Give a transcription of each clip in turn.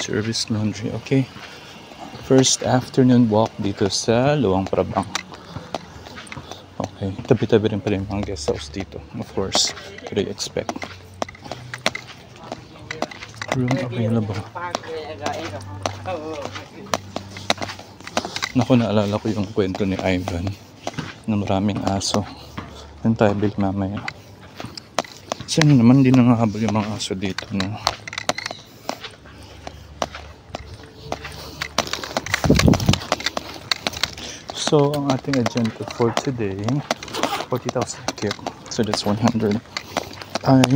Jervis Laundry. Okay. First afternoon walk dito sa Luang Prabang. Okay. Tabi-tabi rin pala yung mga guest house dito. Of course. What do you expect? Room available. Naku, naalala ko yung kwento ni Ivan na maraming aso. Yan tayo bili mamaya. Saan naman din nangahabol yung mga aso dito, no? So, ang ating agenda for today, 40,000 kip. So, that's 100. Ay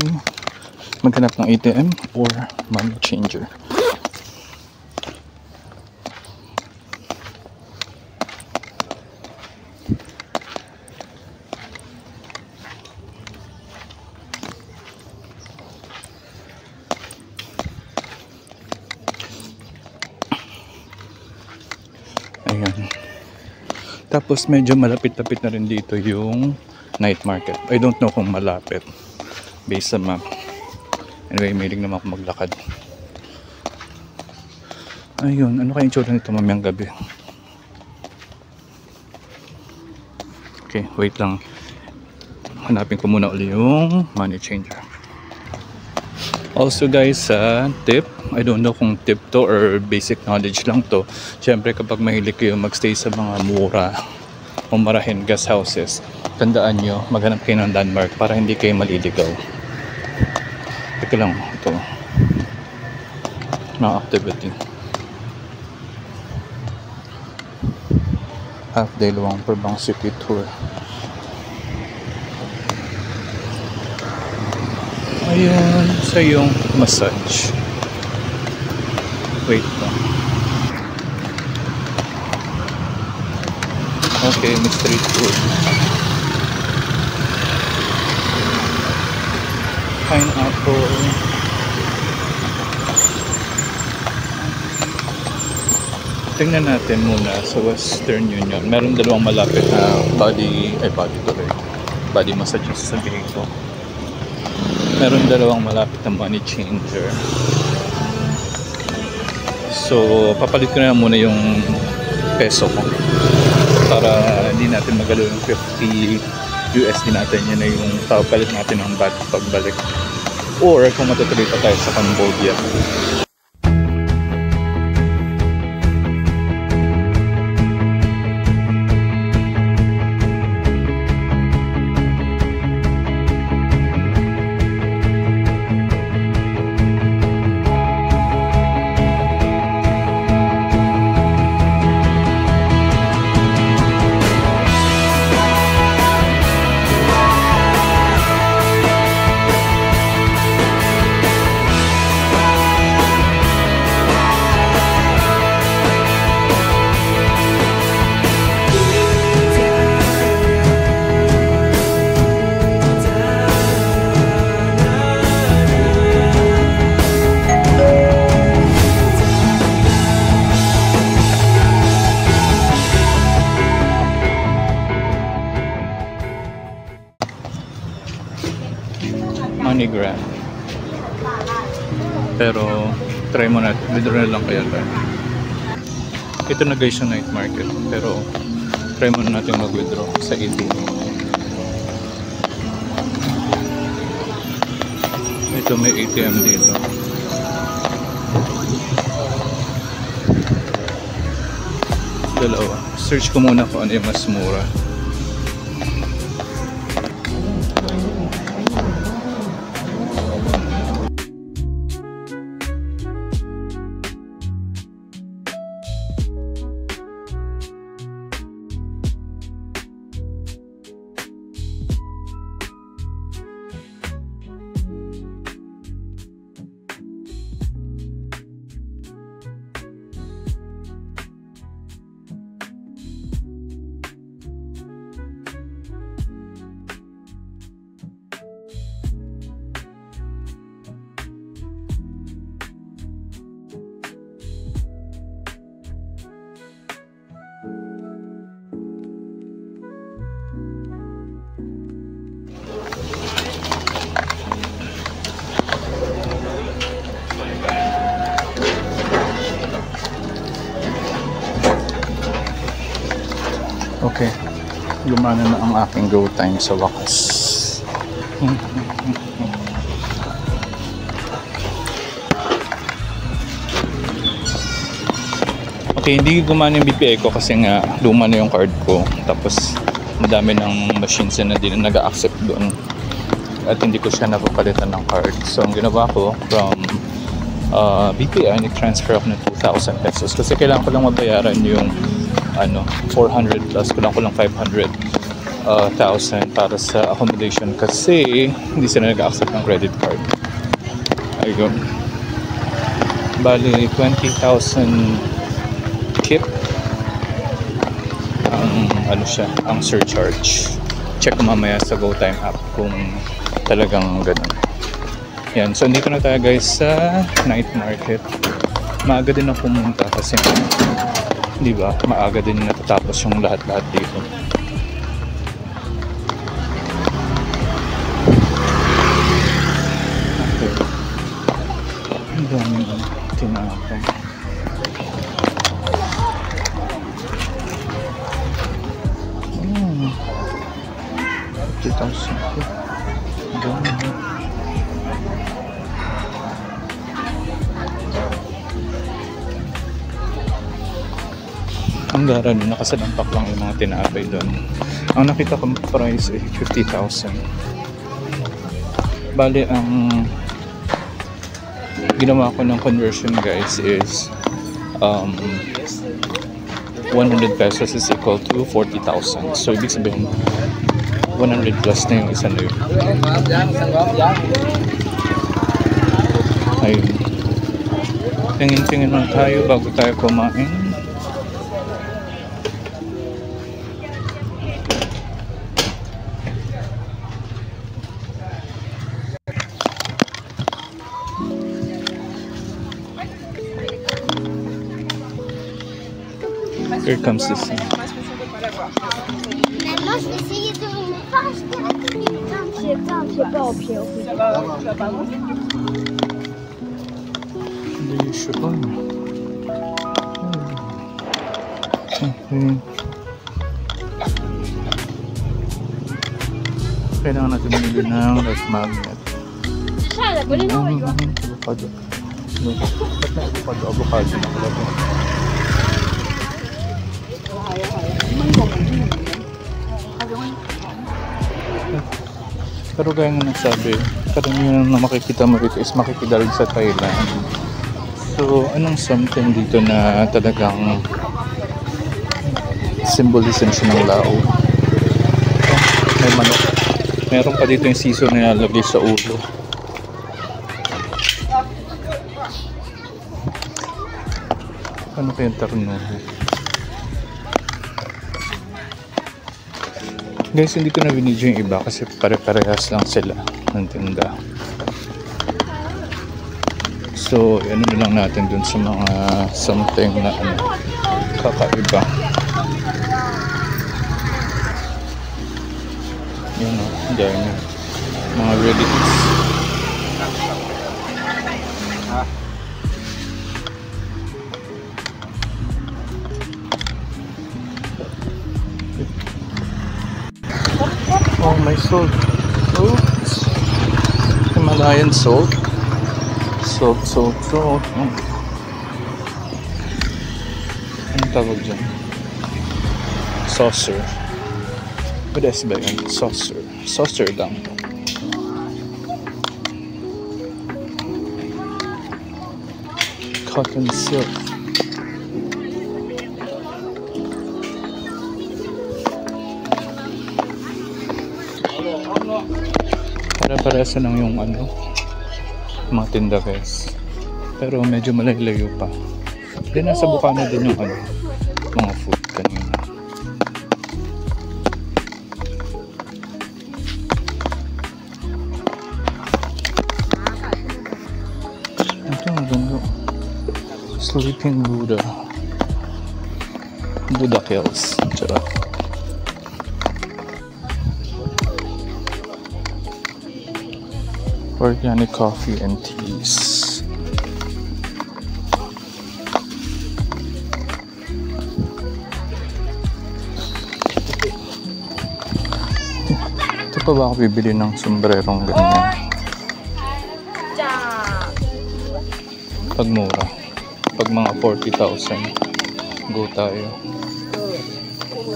maghanap ng ATM or money changer. Ayan. Tapos medyo malapit-lapit na rin dito yung night market. I don't know kung malapit based sa map. Anyway, mahilig naman ako maglakad. Ayun, ano kaya yung tsura nito mamayang gabi? Okay, wait lang. Hanapin ko muna ulit yung money changer. Also guys, tip, I don't know kung tip to or basic knowledge lang to. Siyempre kapag mahilig kayo magstay sa mga mura o marahin guest houses, tandaan nyo, maghanap kayo ng landmark para hindi kayo maliligaw. Teka lang, ito na activity. Half day Luang Prabang City Tour. Ayun, sa yung massage. Wait lang. Okay, may street food. Pineapple. Tingnan natin muna sa Western Union. Meron dalawang malapit na body massages sa ko. Meron dalawang malapit na money changer. So, papalit ko na muna yung peso ko para hindi natin magalaw yung 50 USD natin. Yan na yung papalit natin ng baht pagbalik. Or kung matutuloy pa tayo sa Cambodia. MoneyGram. Pero try mo natin, withdraw na lang kaya tayo. Ito na guys yung night market, pero try mo na natin mag-withdraw sa ATM. Ito may ATM dito. Dalawa. Search ko muna kung ano yung mas mura. Okay, gumana na ang aking go time sa wakas. Okay, hindi gumana yung BPI ko kasi nga luma na yung card ko. Tapos madami ng machines na hindi na nag-accept doon. At hindi ko siya napapalitan ng card. So ang ginawa ko from BPI, nag-transfer ako ng 2,000 pesos. Kasi kailangan ko lang mabayaran yung 400 plus, kulang ko lang 500,000 para sa accommodation kasi hindi sila nag-accept ng credit card. Ayun. Bali, 20,000 keep ang surcharge. Check ko mamaya sa GoTime app kung talagang ganun. Yan, so dito na tayo guys sa night market. Maaga din ako pumunta kasi di ba, maaga din natatapos yung lahat-lahat dito. Okay. Ang daming tinapay. 50,000. Ang gara doon, nakasalampak lang yung mga tinapay doon. Ang nakita kong price ay 50,000. Bali, ang ginawa ko ng conversion guys is 100 pesos is equal to 40,000. So, ibig sabihin 100 plus na yung isa na yun. Ayun. Tingin-tingin lang tayo bago tayo kumain. Here comes the sun. Maman, je vais essayer de me faire acheter un petit peu au pied. Hindi siya ba? Okay. Kailangan natin mamili ng red magnet. Avocado. Ba't na avocado? Avocado na kalabo. Pero gaya nga nagsabi, karamihan na makikita mo rito is makikidalig sa Thailand. So, anong something dito na talagang symbolism siya ng Lao? May manok. Meron pa dito yung siso na nilalagay sa ulo. Ano kayong tarnuho? Guys, hindi ko na binidyo yung iba kasi pare-parehas lang sila ng tinda. So, ano na lang natin dun sa mga something na kakaiba. Yun o, dahil mga relics. Oh, may salt. Oops. Himalayan salt. Salt. Anong tawag dyan? Saucer. Pedes ba yun? Saucer. Saucer lang. Cotton silk. Para-paresa lang yung mga tinda guys. Pero medyo malayo pa. Then nasa Bukana din yung mga food kanina. Ito ang ganda. Sleeping Buddha. Buddha Kills. Charot. Organic coffee and teas. pa ba ako bibili ng sombrerong ganyan? Pag mura. Pag mga 40,000. Go tayo.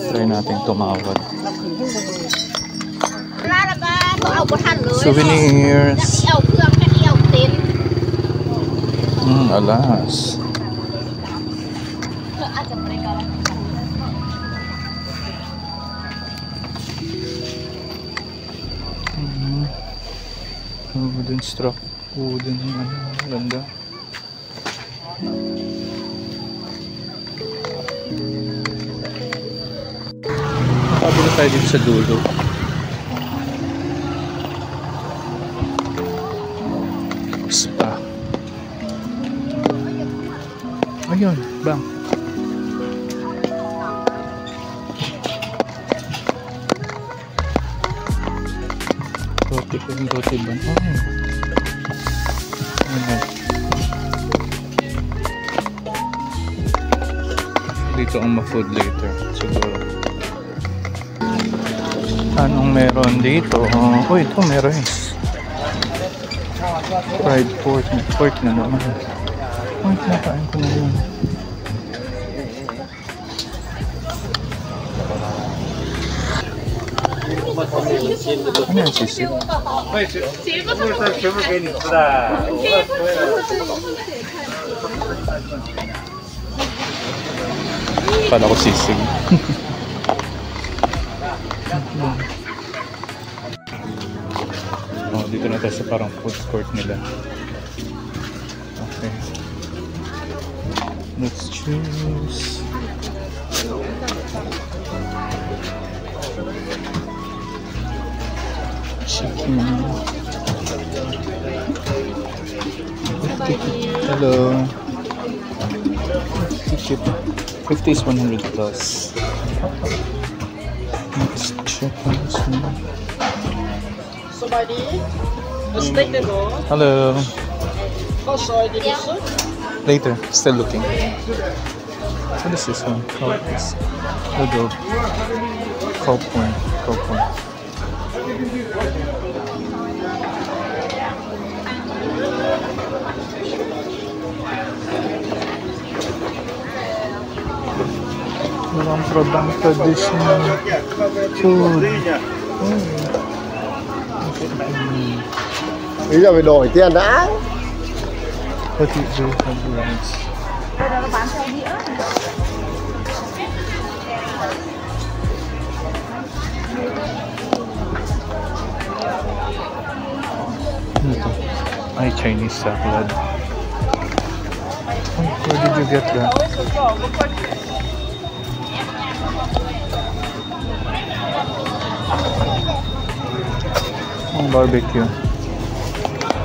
Try natin tumawad. Souvenirs. Alas. Wooden struck. Wooden ganda. Nakabili tayo dito sa dulo. Spa. Ayun, bang. Roti ban. Ayan. Dito ang ma-food later siguro. Anong meron dito? Oh, ito may rice. Fried pork. Pork na naman. Ay, nakain ko na yun. Ano yung sisig? Kala ko sisig. Oh, dito na tayo sa parang food court nila. Okay. Let's choose. Chicken. Hello. 50 is 100 plus. Let's check on this one. Hello. Later. Still looking. What is this one? Oh, it's Ludo. Popcorn. Walang probang traditional food. Bây giờ phải đổi tiền đã. What is this? Đây là nó bán theo đĩa. Ito. Ay, Chinese salad. Oh, where did you get that? Ang barbecue.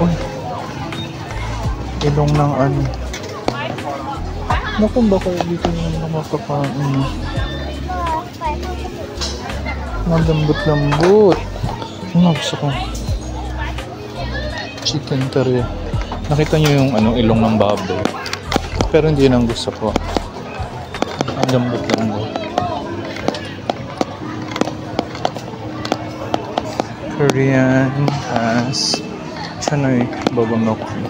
Uy. Ilong ng ano. Naku, baka dito yung makakain. Malambot-lambot. Ano gusto ko? Chicken curry. Nakita nyo yung ilong ng baboy. Pero hindi yun ang gusto ko. Ang lambot-lambot. Korean has Chanoy Babamoki.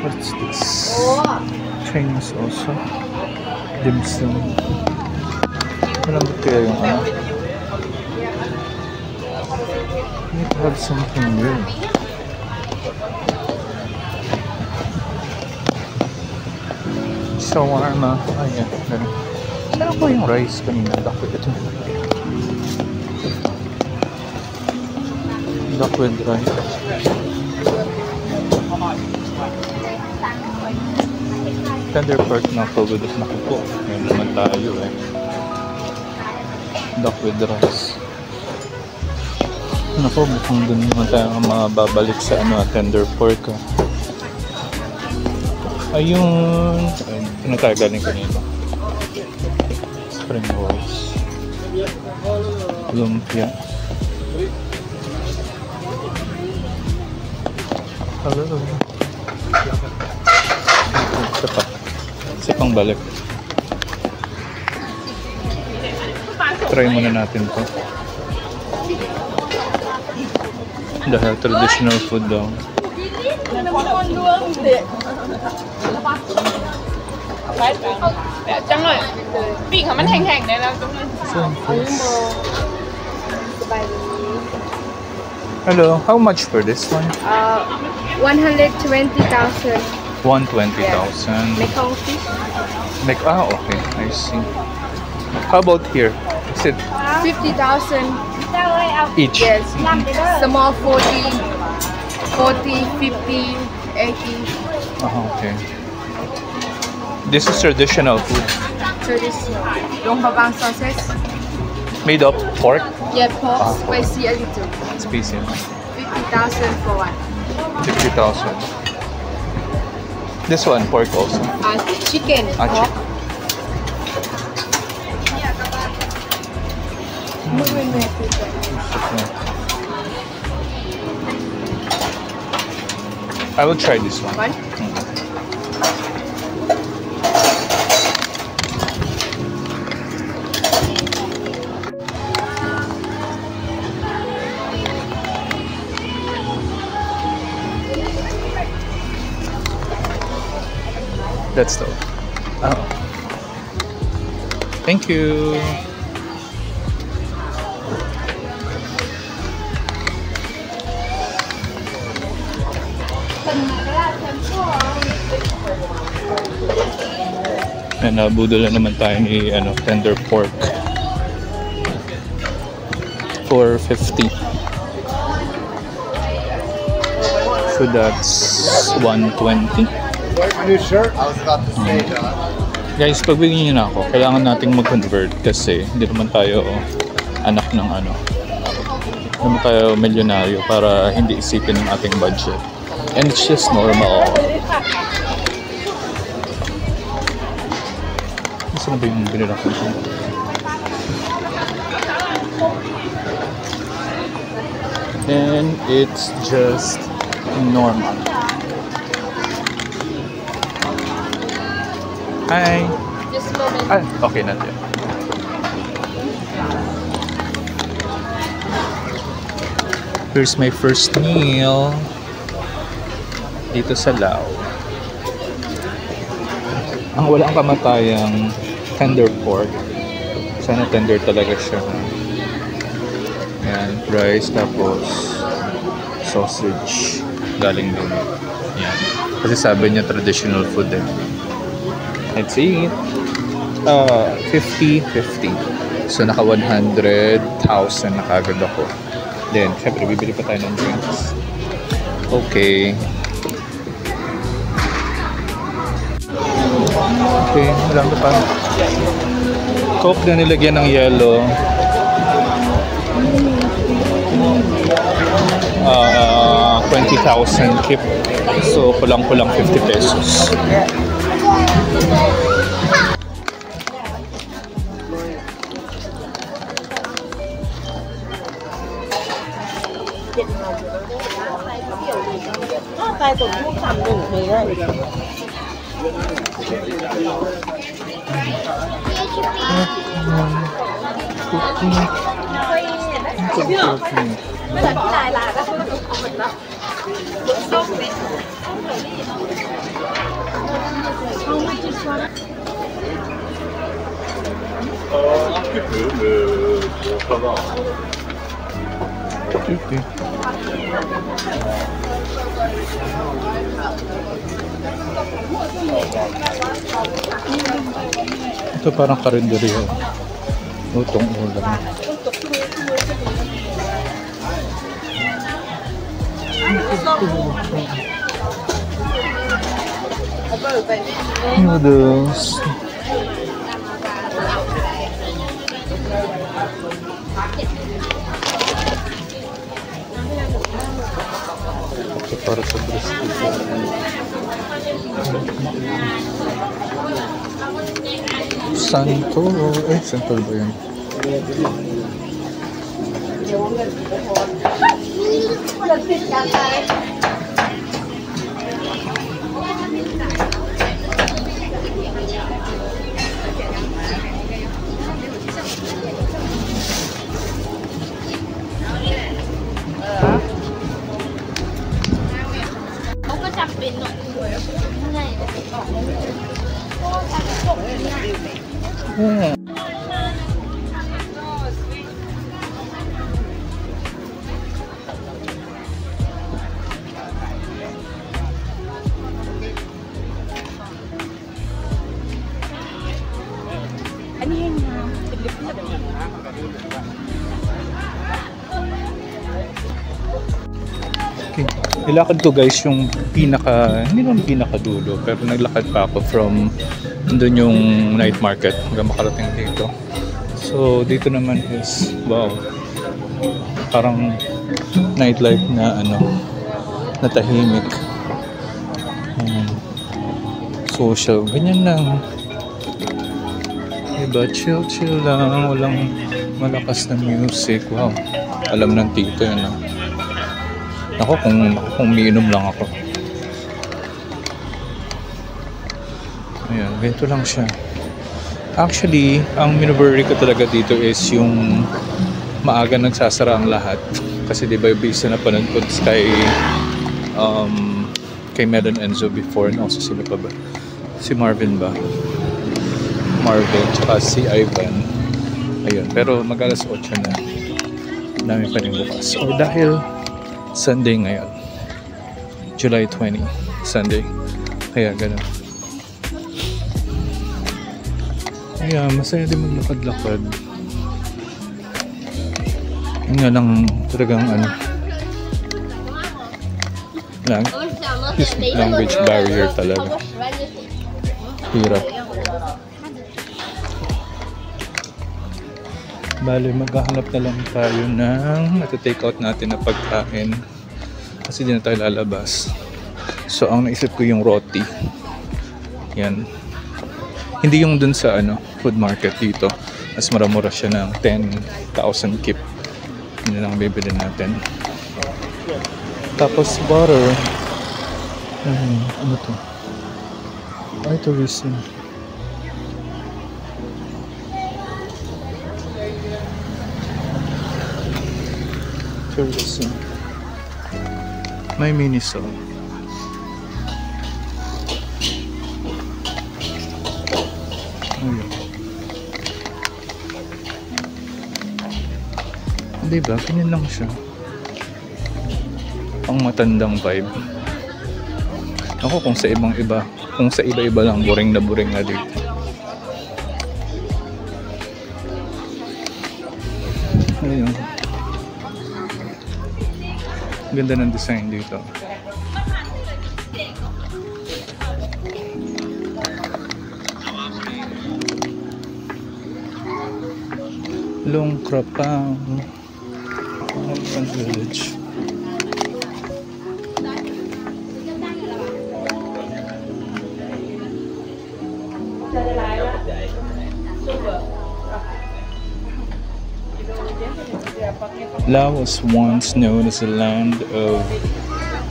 What's this? Chinese also. Dim sum. Malambot kaya yung ano. Need to have something new. Shawarma. Ayan. Ano ba yung rice kanina? Duck with rice. Tender pork na pagod na kuko. Ngayon naman tayo eh. Duck with rice. Naku, mukhang dun naman tayo mababalik sa tender pork. Ayun. Ano tayo galing kanina? Spring rolls. Lumpia. Hello. Isa pang balik. Try muna natin to. Dahil traditional food daw. Hello, how much for this one? 120,000. 120,000. Mekong fish. Okay, I see. How about here? Is it 50,000 each? yes. Small 40, 50, 80. Okay. This is traditional food. Traditional. Dong babang sausage. Made of pork? Yeah, pork. Pork. Spicy a little. Spicy. 50,000 for one. 50,000. This one, pork also. Chicken. Pork. I will try this one. One. That's the. Oh. Thank you. And nabudol na naman tayo ni tender pork. 450. So that's 120. New shirt? I was about to say that. Guys, pagbigyan niyo na ako, kailangan nating mag-convert kasi hindi naman tayo anak ng hindi naman tayo milyonaryo para hindi isipin ng ating budget. And it's just normal. Gusto na ba yung binila ko? And it's just normal. Hi. Just a moment. Okay, not yet. Here's my first meal dito sa Lao. Ang walang kamatayang tender pork. Sana tender talaga siya. Yan, rice tapos sausage galing dun. Yan. Kasi sabi niya traditional food eh. Let's see. 50. So, naka 100,000 na kagad ako. Then, syempre, bibili pa tayo ng drinks. Okay. Okay, wala pa. Coke na nilagyan ng yellow. 20,000 kip. So, kulang-kulang 50 pesos. Ito parang karinderya. Utong ulam. Noodles. Ito para sa brisket. Santo. Santo ba yan? Oh. Okay. Nilakad ko guys yung hindi naman pinakadulo, pero naglakad pa ako from doon yung night market hanggang makarating dito. So dito naman is, wow, parang nightlife na na tahimik. Social, ganyan lang. Diba, chill lang, walang malakas na music. Wow, alam ng tito yun. Ako kung umiinom lang ako. Ayan, ganito lang siya. Actually, ang minubury ko talaga dito is yung maaga nagsasara ang lahat. Kasi diba yung bisa na panunod kay Medan Enzo before, and also sila pa ba? Si Marvin ba? Marvin, tsaka si Ivan. Ayun, pero mag-alas 8 na. Dami pa rin bukas. Or dahil Sunday ngayon, July 20, Sunday. Kaya ganun. Kaya masaya din maglakad-lakad. Yun nga lang talagang language barrier talaga. Hirap. Bale, maghahanap na lang tayo ng take out natin na pagkain kasi di na tayo lalabas. So ang naisip ko yung roti. Yan. Hindi yung dun sa food market dito. Mas mura siya ng 10,000 kip. Yun lang bibili natin. Tapos butter. Ano to? Ay, tourism. Tourism. May Miniso. Ayun. Diba? Ganyan lang siya. Ang matandang vibe. Ako kung sa iba-iba lang, boring na dito. Ayun. Ganda ng design dito. Long Krapang Elephant Village. Laos was once known as the land of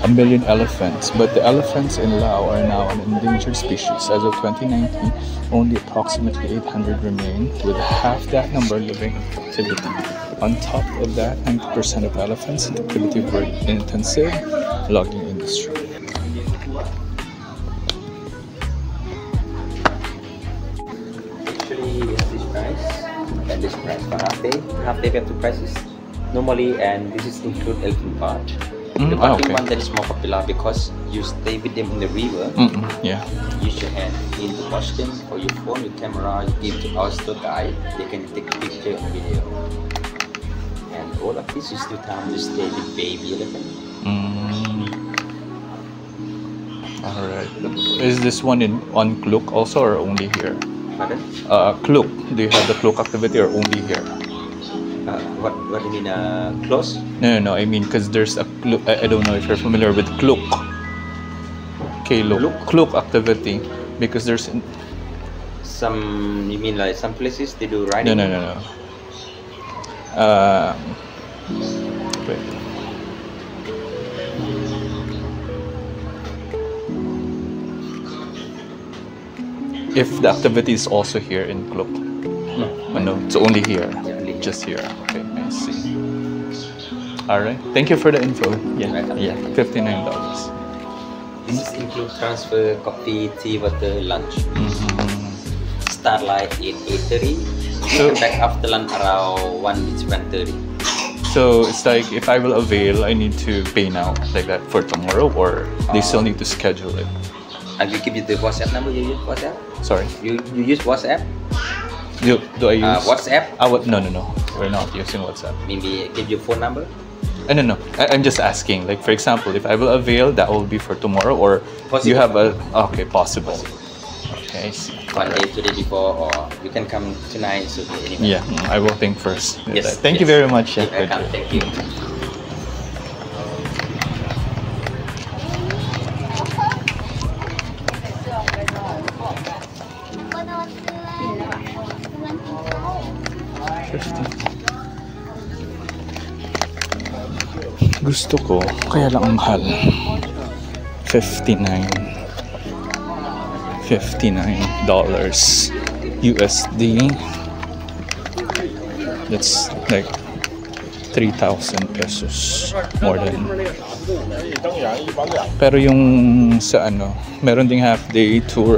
1,000,000 elephants, but the elephants in Laos are now an endangered species. As of 2019, only approximately 800 remain, with half that number living in captivity. On top of that, 90% of elephants in captivity were in intensive logging industry. Actually, this price and this price for half day we have two prices normally, and this is include elephant part. The parking one that is more popular because you stay with them in the river. Yeah. Use your hand in to watch them, or your phone, your camera, you give to our tour guide. They can take picture and video. And all of this is the time to stay with baby elephant. Alright. Is this one on Klook also or only here? Pardon? Klook. Do you have the Klook activity or only here? What do you mean, close? No. I mean, because there's a Klook. I don't know if you're familiar with Klook. Klook activity. Because there's some. You mean like some places they do riding? No. Wait. If the activity is also here in Klook. No, it's only here. Just here. Okay, I see. Alright. Thank you for the info. Yeah, $59. This is include transfer, coffee, tea, water, lunch. Start like at 8:30. So Back after lunch around 1:30. So it's like if I will avail, I need to pay now, like that for tomorrow, or they still need to schedule it. I will give you the WhatsApp number. You use WhatsApp? Sorry, You use WhatsApp? do I use WhatsApp? No, we're not using WhatsApp. Maybe give your phone number. No. I'm just asking. Like for example, if I will avail, that will be for tomorrow, or Possible. you have a possible. Okay, I see. One day, 2 days before, or you can come tonight. So anyway. Yeah, I will think first. Yes. Thank you very much, Chef. You're welcome. Thank you. Gusto ko, kaya lang ang mahal. $59 USD. That's like 3,000 pesos. More than. Pero yung sa ano, meron ding half day tour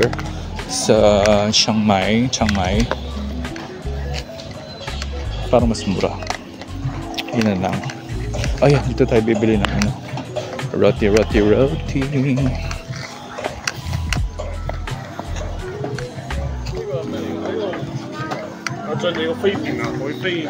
sa Chiang Mai. Parang mas mura. Yun na lang. Ayan, dito tayo bibili ng ano. Roti. 進你個飛盤啊，會飛。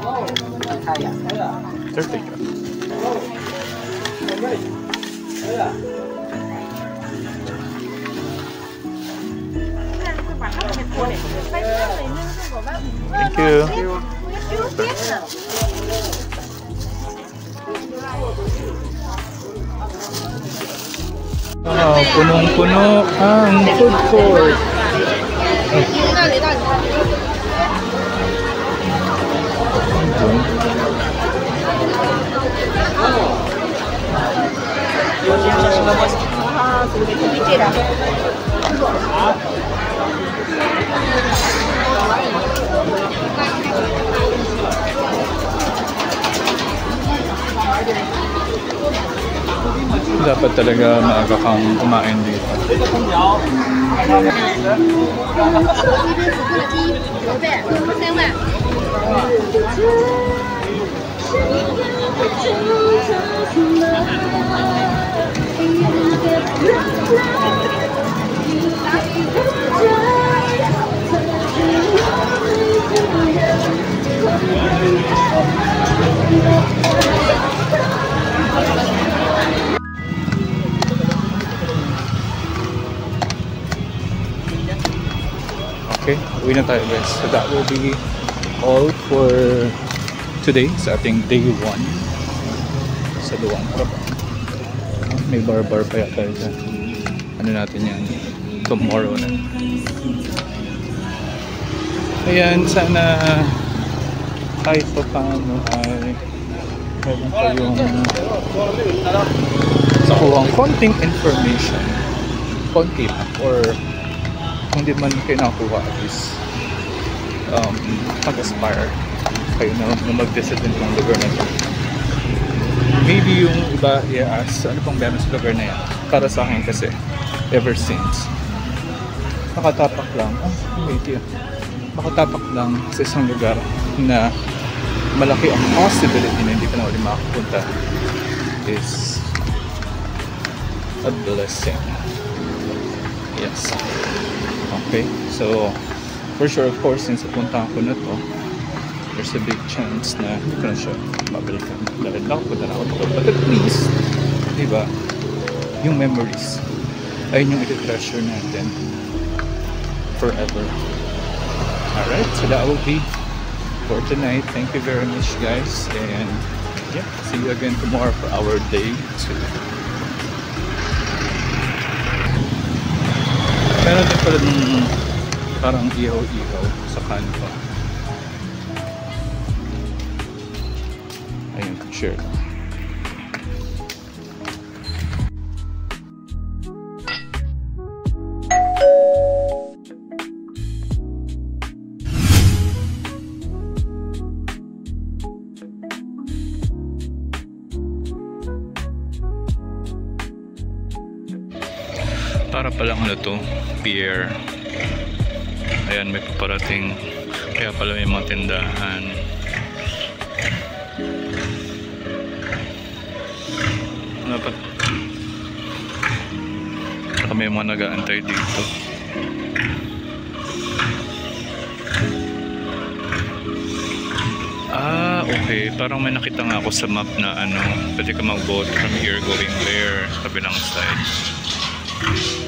30 ka. Thank you. Wow, punong-puno ang food court. Dapat talaga maaga kang kumain dito. Okay, uwi na tayo guys. So that will be all for today sa ating day 1 sa Luan Prabang. May bar pa yata dyan. Ano natin yan? Tomorrow na. Ayan, sana kahit pa paano ay meron kayong nakuhang konting information. Konti lang. Or kung di man kayo nakuha, at least mag-aspire kayo na mag-visit din ng lugar na ito. Maybe yung iba i-ask, ano pang meron sa lugar na yan? Para sa akin kasi, ever since, nakatapak lang, makatapak lang sa isang lugar na malaki ang possibility na hindi ka na ulit makapunta is a blessing. Yes. Okay, so for sure, of course, since napuntahan ko na to, there's a big chance na hindi ko na siya mabalikan dahil nakapunta na ako to. But at least, diba, yung memories ay yung iti-treasure natin forever. Alright, so that will be for tonight. Thank you very much guys, and yeah, see you again tomorrow for our day 2. Meron din pala ng parang ihaw-ihaw sa kanto. Ayun, share. Para palang ano to, beer. Ayan, may paparating. Kaya pala may mga tindahan. Dapat saka may mga nag-aantay dito. Ah, okay. Parang may nakita nga ako sa map na ano, pwede ka mag-boat from here going there sa kabilang side.